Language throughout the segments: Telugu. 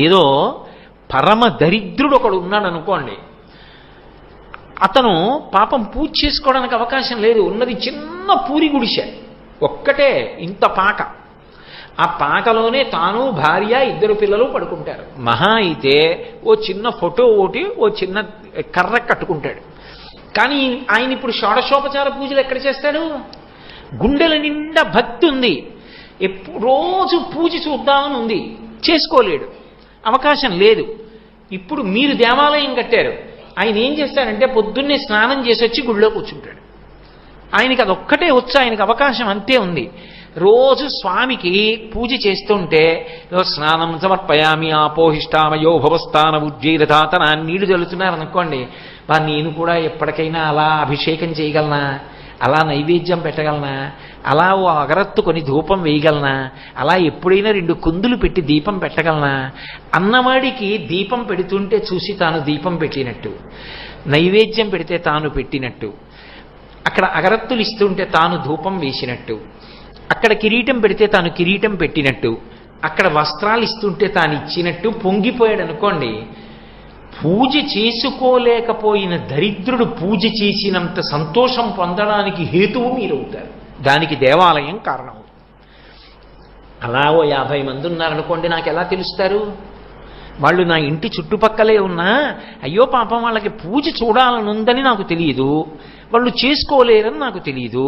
ఏదో పరమ దరిద్రుడు ఒకడు ఉన్నాడు అనుకోండి, అతను పాపం పూజ చేసుకోవడానికి అవకాశం లేదు, ఉన్నది చిన్న పూరి గుడిసె ఒక్కటే, ఇంత పాక, ఆ పాకలోనే తాను భార్య 2 పిల్లలు పడుకుంటారు. మహా అయితే ఓ చిన్న ఫోటో ఒకటి ఓ చిన్న కర్ర కట్టుకుంటాడు. కానీ ఆయన ఇప్పుడు షోడశోపచార పూజలు ఎక్కడ చేస్తాడు? గుండెల నిండా భక్తి ఉంది, రోజు పూజ చూద్దామని ఉంది, చేసుకోలేడు, అవకాశం లేదు. ఇప్పుడు మీరు దేవాలయం కట్టారు, ఆయన ఏం చేస్తాడంటే పొద్దున్నే స్నానం చేసి వచ్చి గుడిలో కూర్చుంటాడు. ఆయనకి అదొక్కటే వచ్చు, ఆయనకు అవకాశం అంతే ఉంది. రోజు స్వామికి పూజ చేస్తుంటే స్నానం సమర్పయామి ఆపోహిష్టామయో భవస్థాన ఉజ్జీరతాతన నీళ్లు చల్లుతున్నారనుకోండి, నేను కూడా ఎప్పటికైనా అలా అభిషేకం చేయగలనా, అలా నైవేద్యం పెట్టగలనా, అలా ఓ అగరత్తు కొని ధూపం వేయగలనా, అలా ఎప్పుడైనా 2 కుందులు పెట్టి దీపం పెట్టగలనా అన్నవాడికి దీపం పెడుతుంటే చూసి తాను దీపం పెట్టినట్టు, నైవేద్యం పెడితే తాను పెట్టినట్టు, అక్కడ అగరత్తులు ఇస్తుంటే తాను ధూపం వేసినట్టు, అక్కడ కిరీటం పెడితే తాను కిరీటం పెట్టినట్టు, అక్కడ వస్త్రాలు ఇస్తుంటే తాను ఇచ్చినట్టు పొంగిపోయాడు అనుకోండి. పూజ చేసుకోలేకపోయిన దరిద్రుడు పూజ చేసినంత సంతోషం పొందడానికి హేతువు మీరవుతారు. దానికి దేవాలయం కారణం. అలా ఓ 50 మంది ఉన్నారనుకోండి, నాకు ఎలా తెలుస్తారు? వాళ్ళు నా ఇంటి చుట్టుపక్కలే ఉన్నా అయ్యో పాపం వాళ్ళకి పూజ చూడాలనుందని నాకు తెలియదు, వాళ్ళు చేసుకోలేరని నాకు తెలియదు.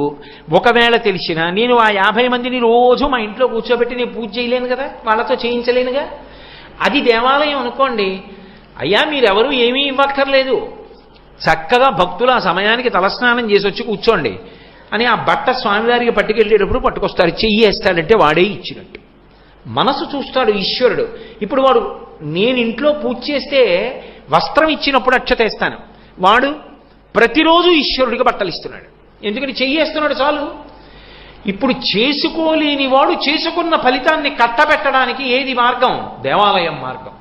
ఒకవేళ తెలిసినా నేను ఆ 50 మందిని రోజు మా ఇంట్లో కూర్చోబెట్టి నేను పూజ చేయలేను కదా, వాళ్ళతో చేయించలేనుగా. అది దేవాలయం అనుకోండి. అయ్యా మీరెవరూ ఏమీ ఇవ్వక్కర్లేదు, చక్కగా భక్తులు ఆ సమయానికి తలస్నానం చేసి వచ్చి కూర్చోండి అని ఆ బట్ట స్వామివారికి పట్టుకెళ్ళేటప్పుడు పట్టుకొస్తారు, చెయ్యి వేస్తాడంటే వాడే ఇచ్చినట్టు. మనసు చూస్తాడు ఈశ్వరుడు. ఇప్పుడు వాడు నేను ఇంట్లో పూజ చేస్తే వస్త్రం ఇచ్చినప్పుడు అక్షతేస్తాను, వాడు ప్రతిరోజు ఈశ్వరుడికి బట్టలు ఇస్తున్నాడు, ఎందుకని చెయ్యేస్తున్నాడు చాలు. ఇప్పుడు చేసుకోలేని వాడు చేసుకున్న ఫలితాన్ని కట్టబెట్టడానికి ఏది మార్గం? దేవాలయం మార్గం.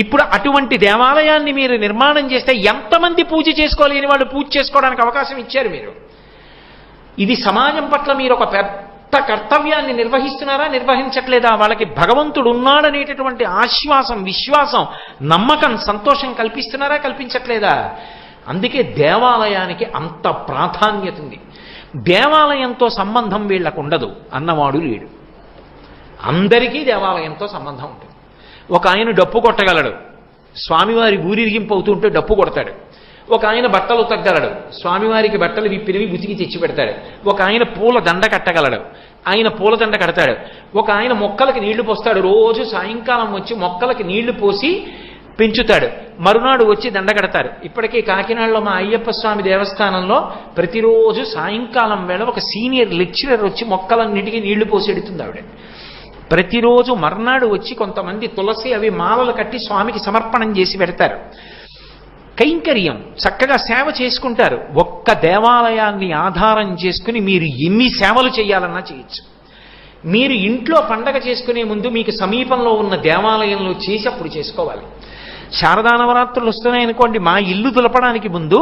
ఇప్పుడు అటువంటి దేవాలయాన్ని మీరు నిర్మాణం చేస్తే ఎంతమంది పూజ చేసుకోలేని వాళ్ళు పూజ చేసుకోవడానికి అవకాశం ఇచ్చారు మీరు. ఇది సమాజం పట్ల మీరు ఒక పెద్ద కర్తవ్యాన్ని నిర్వహిస్తున్నారా, నిర్వహించట్లేదా? వాళ్ళకి భగవంతుడు ఉన్నాడనేటటువంటి ఆశ్వాసం, విశ్వాసం, నమ్మకం, సంతోషం కల్పిస్తున్నారా, కల్పించట్లేదా? అందుకే దేవాలయానికి అంత ప్రాధాన్యత ఉంది. దేవాలయంతో సంబంధం వీళ్లకు ఉండదు అన్నవాడు లేడు. అందరికీ దేవాలయంతో సంబంధం ఉంటుంది. ఒక ఆయన డప్పు కొట్టగలడు, స్వామివారి ఊరిరిగింపు అవుతుంటే డప్పు కొడతాడు. ఒక ఆయన బట్టలు ఉతకగలడు, స్వామివారికి బట్టలు విప్పినవి ఉతికి తెచ్చి పెడతాడు. ఒక ఆయన పూల దండ కట్టగలడు, ఆయన పూలదండ కడతాడు. ఒక ఆయన మొక్కలకి నీళ్లు పోస్తాడు, రోజు సాయంకాలం వచ్చి మొక్కలకి నీళ్లు పోసి పెంచుతాడు, మరునాడు వచ్చి దండ కడతారు. ఇప్పటికీ కాకినాడలో మా అయ్యప్ప స్వామి దేవస్థానంలో ప్రతిరోజు సాయంకాలం వేళ ఒక సీనియర్ లెక్చరర్ వచ్చి మొక్కలన్నిటికీ నీళ్లు పోసి ఎడుతుంది ఆవిడ. ప్రతిరోజు మర్నాడు వచ్చి కొంతమంది తులసి అవి మాలలు కట్టి స్వామికి సమర్పణం చేసి పెడతారు. కైంకర్యం చక్కగా సేవ చేసుకుంటారు. ఒక్క దేవాలయాన్ని ఆధారం చేసుకుని మీరు ఎన్ని సేవలు చేయాలన్నా చేయొచ్చు. మీరు ఇంట్లో పండగ చేసుకునే ముందు మీకు సమీపంలో ఉన్న దేవాలయంలో చేసి అప్పుడు చేసుకోవాలి. శారదా నవరాత్రులు వస్తున్నాయనుకోండి, మా ఇల్లు దులపడానికి ముందు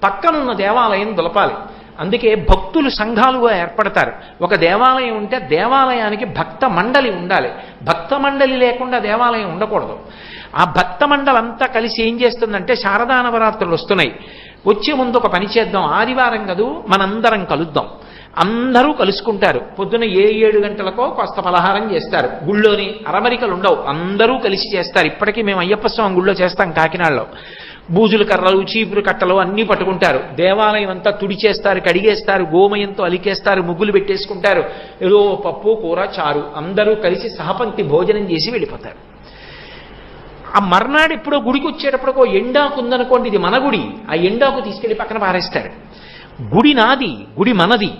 పక్కనున్న దేవాలయం దులపాలి. అందుకే భక్తులు సంఘాలుగా ఏర్పడతారు. ఒక దేవాలయం ఉంటే దేవాలయానికి భక్త మండలి ఉండాలి. భక్త మండలి లేకుండా దేవాలయం ఉండకూడదు. ఆ భక్త మండలంతా కలిసి ఏం చేస్తుందంటే, శారదా నవరాత్రులు వస్తున్నాయి, వచ్చే ముందు ఒక పని చేద్దాం, ఆదివారం కదూ మనందరం కలుద్దాం. అందరూ కలుసుకుంటారు. పొద్దున 7 గంటలకో కాస్త పలహారం చేస్తారు. గుళ్ళోని అరమరికలు ఉండవు, అందరూ కలిసి చేస్తారు. ఇప్పటికీ మేము అయ్యప్ప స్వామి గుళ్ళో చేస్తాం కాకినాడలో. బూజుల కర్రలు, చీపురు కట్టలు అన్నీ పట్టుకుంటారు. దేవాలయం అంతా తుడిచేస్తారు, కడిగేస్తారు, గోమయంతో అలికేస్తారు, ముగ్గులు పెట్టేసుకుంటారు. ఏదో పప్పు కూర చారు అందరూ కలిసి సహపంక్తి భోజనం చేసి వెళ్ళిపోతారు. ఆ మర్నాడు ఎప్పుడో గుడికి వచ్చేటప్పుడు ఎండాకు ఉందనుకోండి, ఇది మన గుడి, ఆ ఎండాకు తీసుకెళ్లి పక్కన పారేస్తాడు. గుడి నాది, గుడి మనది,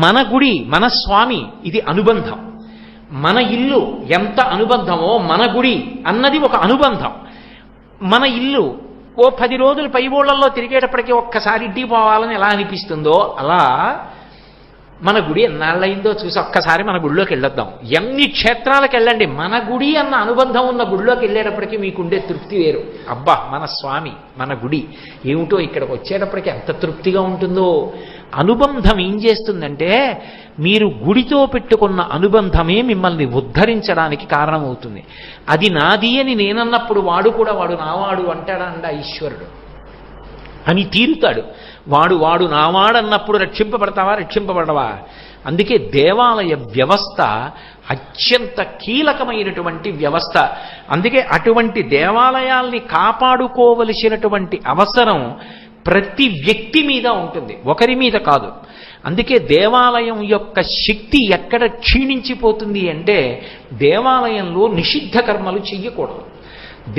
మన గుడి మన స్వామి, ఇది అనుబంధం. మన ఇల్లు ఎంత అనుబంధమో మన గుడి అన్నది ఒక అనుబంధం. మన ఇల్లు ఓ 10 రోజులు పై ఊళ్ళల్లో తిరిగేటప్పటికీ ఒక్కసారి ఇంటికి పోవాలని ఎలా అనిపిస్తుందో అలా మన గుడి ఎన్నాళ్ళయిందో చూసి ఒక్కసారి మన గుడిలోకి వెళ్ళొద్దాం. ఎన్ని క్షేత్రాలకు వెళ్ళండి, మన గుడి అన్న అనుబంధం ఉన్న గుడిలోకి వెళ్ళేటప్పటికీ మీకుండే తృప్తి వేరు. అబ్బా మన స్వామి, మన గుడి ఏమిటో ఇక్కడికి వచ్చేటప్పటికి ఎంత తృప్తిగా ఉంటుందో. అనుబంధం ఏం చేస్తుందంటే మీరు గుడితో పెట్టుకున్న అనుబంధమే మిమ్మల్ని ఉద్ధరించడానికి కారణమవుతుంది. అది నాది అని నేనన్నప్పుడు వాడు కూడా వాడు నావాడు అంటాడా అండ ఈశ్వరుడు అని తీరుతాడు. వాడు నావాడన్నప్పుడు రక్షింపబడతావా, రక్షింపబడవా? అందుకే దేవాలయ వ్యవస్థ అత్యంత కీలకమైనటువంటి వ్యవస్థ. అందుకే అటువంటి దేవాలయాల్ని కాపాడుకోవలసినటువంటి అవసరం ప్రతి వ్యక్తి మీద ఉంటుంది, ఒకరి మీద కాదు. అందుకే దేవాలయం యొక్క శక్తి ఎక్కడ క్షీణించిపోతుంది అంటే దేవాలయంలో నిషిద్ధ కర్మలు చెయ్యకూడదు.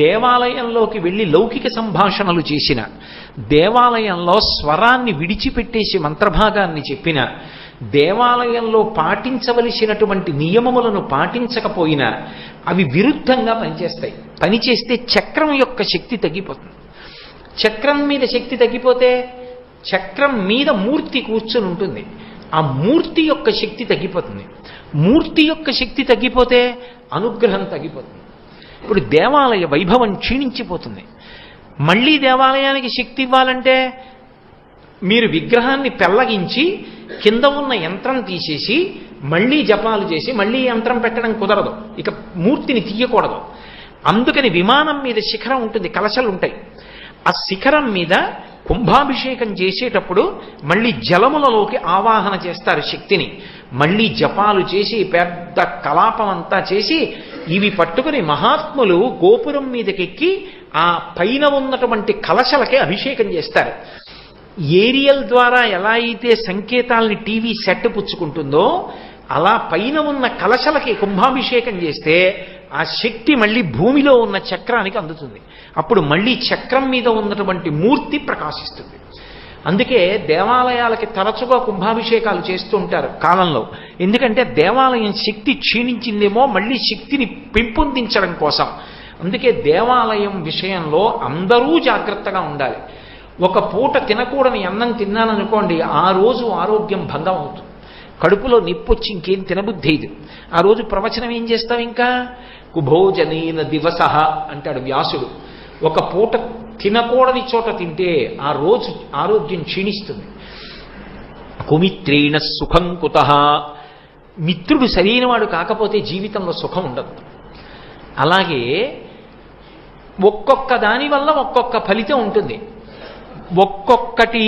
దేవాలయంలోకి వెళ్ళి లౌకిక సంభాషణలు చేసిన, దేవాలయంలో స్వరాన్ని విడిచిపెట్టేసి మంత్రభాగాన్ని చెప్పిన, దేవాలయంలో పాటించవలసినటువంటి నియమములను పాటించకపోయినా అవి విరుద్ధంగా పనిచేస్తాయి. పనిచేస్తే చక్రం యొక్క శక్తి తగ్గిపోతుంది. చక్రం మీద శక్తి తగ్గిపోతే చక్రం మీద మూర్తి కూర్చుని ఉంటుంది, ఆ మూర్తి యొక్క శక్తి తగ్గిపోతుంది. మూర్తి యొక్క శక్తి తగ్గిపోతే అనుగ్రహం తగ్గిపోతుంది. ఇప్పుడు దేవాలయ వైభవం క్షీణించిపోతుంది. మళ్ళీ దేవాలయానికి శక్తి ఇవ్వాలంటే మీరు విగ్రహాన్ని పెళ్లగించి కింద ఉన్న యంత్రం తీసేసి మళ్ళీ జపాలు చేసి మళ్ళీ యంత్రం పెట్టడం కుదరదు, ఇక మూర్తిని తీయకూడదు. అందుకని విమానం మీద శిఖరం ఉంటుంది, కలశలు ఉంటాయి. ఆ శిఖరం మీద కుంభాభిషేకం చేసేటప్పుడు మళ్ళీ జలములలోకి ఆవాహన చేస్తారు శక్తిని. మళ్ళీ జపాలు చేసి పెద్ద కలాపం అంతా చేసి ఇవి పట్టుకుని మహాత్ములు గోపురం మీదకెక్కి ఆ పైన ఉన్నటువంటి కలశలకే అభిషేకం చేస్తారు. ఏరియల్ ద్వారా ఎలా అయితే సంకేతాలని టీవీ సెట్ పుచ్చుకుంటుందో అలా పైన ఉన్న కలశలకి కుంభాభిషేకం చేస్తే ఆ శక్తి మళ్ళీ భూమిలో ఉన్న చక్రానికి అందుతుంది. అప్పుడు మళ్ళీ చక్రం మీద ఉన్నటువంటి మూర్తి ప్రకాశిస్తుంది. అందుకే దేవాలయాలకి తరచుగా కుంభాభిషేకాలు చేస్తూ ఉంటారు కాలంలో. ఎందుకంటే దేవాలయం శక్తి క్షీణించిందేమో మళ్ళీ శక్తిని పెంపొందించడం కోసం. అందుకే దేవాలయం విషయంలో అందరూ జాగ్రత్తగా ఉండాలి. ఒక పూట తినకూడని అన్నం తిన్నాననుకోండి, ఆ రోజు ఆరోగ్యం భంగం అవుతుంది. కడుపులో నిప్పొచ్చి ఇంకేం తినబుద్ధి ఇది. ఆ రోజు ప్రవచనం ఏం చేస్తాం? ఇంకా కుభోజనీన దివస అంటాడు వ్యాసుడు. ఒక పూట తినకూడని చోట తింటే ఆ రోజు ఆరోగ్యం క్షీణిస్తుంది. కుమిత్రేణ సుఖం కుతః, మిత్రుడు సరైనవాడు కాకపోతే జీవితంలో సుఖం ఉండదు. అలాగే ఒక్కొక్క దాని వల్ల ఒక్కొక్క ఫలితం ఉంటుంది. ఒక్కొక్కటి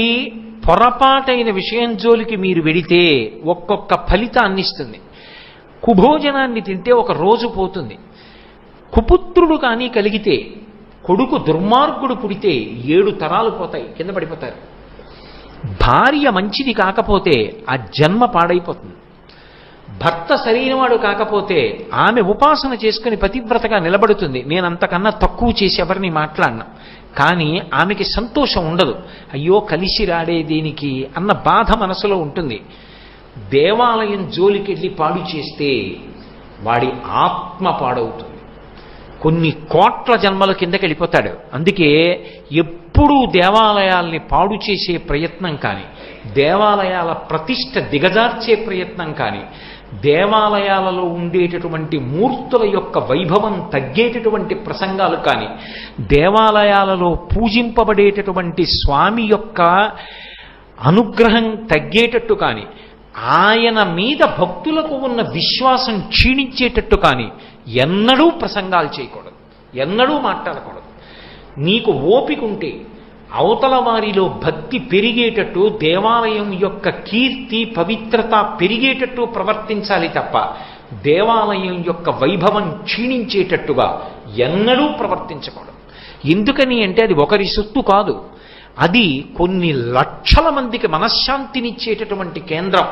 పొరపాటైన విషయం జోలికి మీరు వెడితే ఒక్కొక్క ఫలితాన్ని ఇస్తుంది. కుభోజనాన్ని తింటే ఒక రోజు పోతుంది. కుపుత్రుడు కానీ కలిగితే, కొడుకు దుర్మార్గుడు పుడితే 7 తరాలు పోతాయి, కింద పడిపోతారు. భార్య మంచిది కాకపోతే ఆ జన్మ పాడైపోతుంది. భర్త సరైనవాడు కాకపోతే ఆమె ఉపాసన చేసుకుని పతివ్రతగా నిలబడుతుంది. నేను అంతకన్నా తక్కువ చేసి ఎవరిని మాట్లాడినా, కానీ ఆమెకి సంతోషం ఉండదు. అయ్యో కలిసి రాడే దీనికి అన్న బాధ మనసులో ఉంటుంది. దేవాలయం జోలికెళ్ళి పాడు చేస్తే వాడి ఆత్మ పాడవుతుంది. కొన్ని కోట్ల జన్మల కిందకి వెళ్ళిపోతాడు. అందుకే ఎప్పుడూ దేవాలయాల్ని పాడు చేసే ప్రయత్నం కానీ, దేవాలయాల ప్రతిష్ఠ దిగజార్చే ప్రయత్నం కానీ, దేవాలయాలలో ఉండేటటువంటి మూర్తుల యొక్క వైభవం తగ్గేటటువంటి ప్రసంగాలు కానీ, దేవాలయాలలో పూజింపబడేటటువంటి స్వామి యొక్క అనుగ్రహం తగ్గేటట్టు కానీ, ఆయన మీద భక్తులకు ఉన్న విశ్వాసం క్షీణించేటట్టు కానీ ఎన్నడూ ప్రసంగాలు చేయకూడదు, ఎన్నడూ మాట్లాడకూడదు. నీకు ఓపిక ఉంటే అవతల వారిలో భక్తి పెరిగేటట్టు, దేవాలయం యొక్క కీర్తి పవిత్రత పెరిగేటట్టు ప్రవర్తించాలి తప్ప దేవాలయం యొక్క వైభవం క్షీణించేటట్టుగా ఎన్నడూ ప్రవర్తించకూడదు. ఎందుకని అంటే అది ఒకరి సొత్తు కాదు, అది కొన్ని లక్షల మందికి మనశ్శాంతినిచ్చేటటువంటి కేంద్రం.